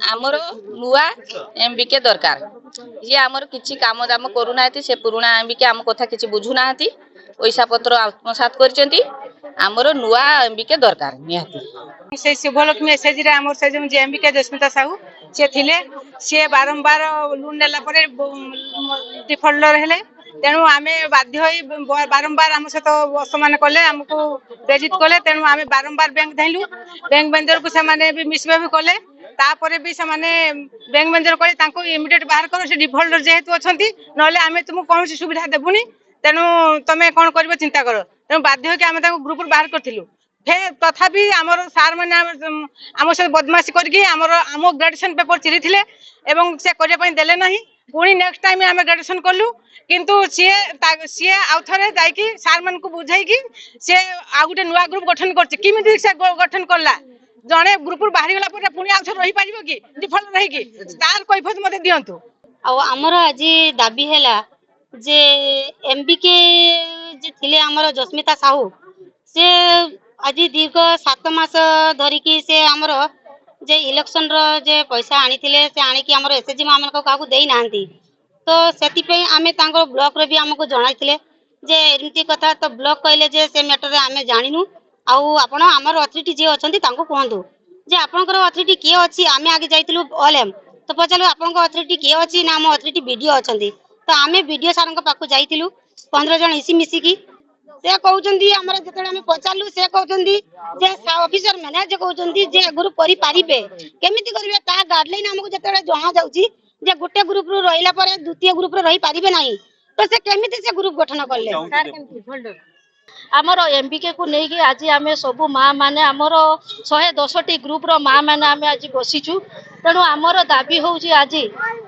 आमर नुआ एमबीके दरकार ये आमर किछि काम दाम करूना से पुराना एमबीके आम कथा किछि बुझुना पैसा पत्र आत्मसात करचंती आमर नुआ एमबीके दरकार निहाती से शुभलक्ष्मी एसएचजी रे हमर से जे एमबीके जस्मिता साहू से थिले से बारंबार लोन नेला परे डिफल्टर हेले तेणु आमे बाध्य होई बारंबार आम सहित असमान कले हमको प्रेरित कले तेणु आमे बारंबार बैंक धैलु बैंक मैनेजर को से भी मिसबिहेव कले तापर भी से बैंक मैनेजर कले तांको इमिडिएट बाहर करो से डिफल्टर जेहेतु अछंती नले आमे तुमको कौन सुविधा देबुनी तेणु तमे कोन करबो चिंता करो तेणु बाध्य होके आमे तांको ग्रुप बाहर करथिलु फे तथापि आमर सार मैंने आम सहित बदमाशी करके आम ग्रेजुएशन पेपर चिरी थिले एवं से करने देले नहीं पुणी नेक्स्ट टाइम आम ग्रेजुएशन कलु किंतु सी आउ थे जाकि सार मान को बुझाई सी आ गए नुआ ग्रुप गठन करमी से गठन कला जड़े ग्रुप बाहरी गला पुणी आउ थे रही पार कि डिफल्ट रही तार कैफत मत दिंतु आमर आज दाबी है जे एमबीके जे थिले आमर जस्मिता साहू से आज दीर्घ 7 मास धरिकी से आमर जे इलेक्शन रो जे पैसा आनी थिले से आनी कि आमर एसएचजी मान को काकू देई नांती तो सेति पे आमे तांको ब्लॉक रे भी हमको जणाइथिले जे एमती कथा तो ब्लॉक कहले जे से मैटर रे आमे जानिनु आउ आपण हमर अथॉरिटी जे अछंती तांको कहंतु जे आपनकर अथॉरिटी के अछि आमे आगे जाइतिलु ऑलएम तो पचालो आपनकर अथॉरिटी के अछि ना हम अथॉरिटी वीडियो अछंती तो आमे वीडियो सारंग पाखु जाइतिलु 15 जन इसी मिसी की से कहउचंदी हमरा जतले हम पचालु से कहउचंदी जे ऑफिसर मैने जे कहउचंदी जे ग्रुप करि पारिबे केमिति करिवे ता गाइडलाइन हमको जतले जणा जाउची जे गुटे ग्रुप रो रहिला परे द्वितीय ग्रुप रो रही पारिबे नाही तो से केमिति से ग्रुप गठन करले सर केमिति आमर एमबीके को लेकिन आज आम सब माँ मैंने आमर 110टी ग्रुप रो माँ मैंने आम आज बसीचु तेणु आमर दाबी हूँ आज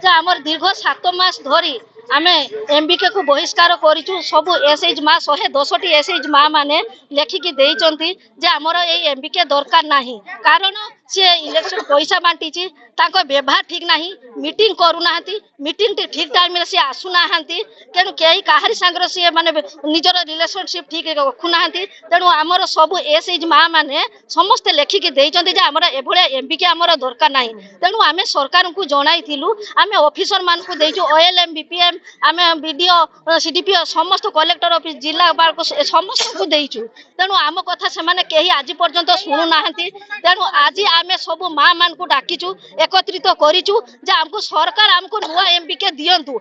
आमर दीर्घ 7 मास धरी आमे एमबीके को बहिष्कार करिचु सब एसएच माँ 110टी एसएच माँ माने लेखिकी देइचंती जे आमर ए एमबीके दरकार नाही कारण से इलेक्शन पैसा बांटीची ताको व्यवहार ठीक नाही मीटिंग करू नाहंती मीटिंग ठीक टाइम रे से आसु नाहंती तेणु केही काहारी संगर से माने निजर रिलेशनशिप ठीक रखु नाहंती तेणु आमर सब एसएच माँ माने समस्त लेखिकी देइचंती जे आमर एभळे एमबीके आमर दरकार नाही तेणु आमे सरकार को जणाइथिलु आमे ऑफिसर मान को देइचु ओएलएम बीपीएम आमे वीडियो सीडीपीओ समस्त कलेक्टर ऑफिस जिला बार को समस्त को देइचु तेणु आम कथा से माने केही आज पर्यंत सुनु नाहंती तेणु आज आमे सब माँ मान को डाकिचु एकत्रित करिचु जे हमको सरकार हमको नुआ एमबीके दियंतु।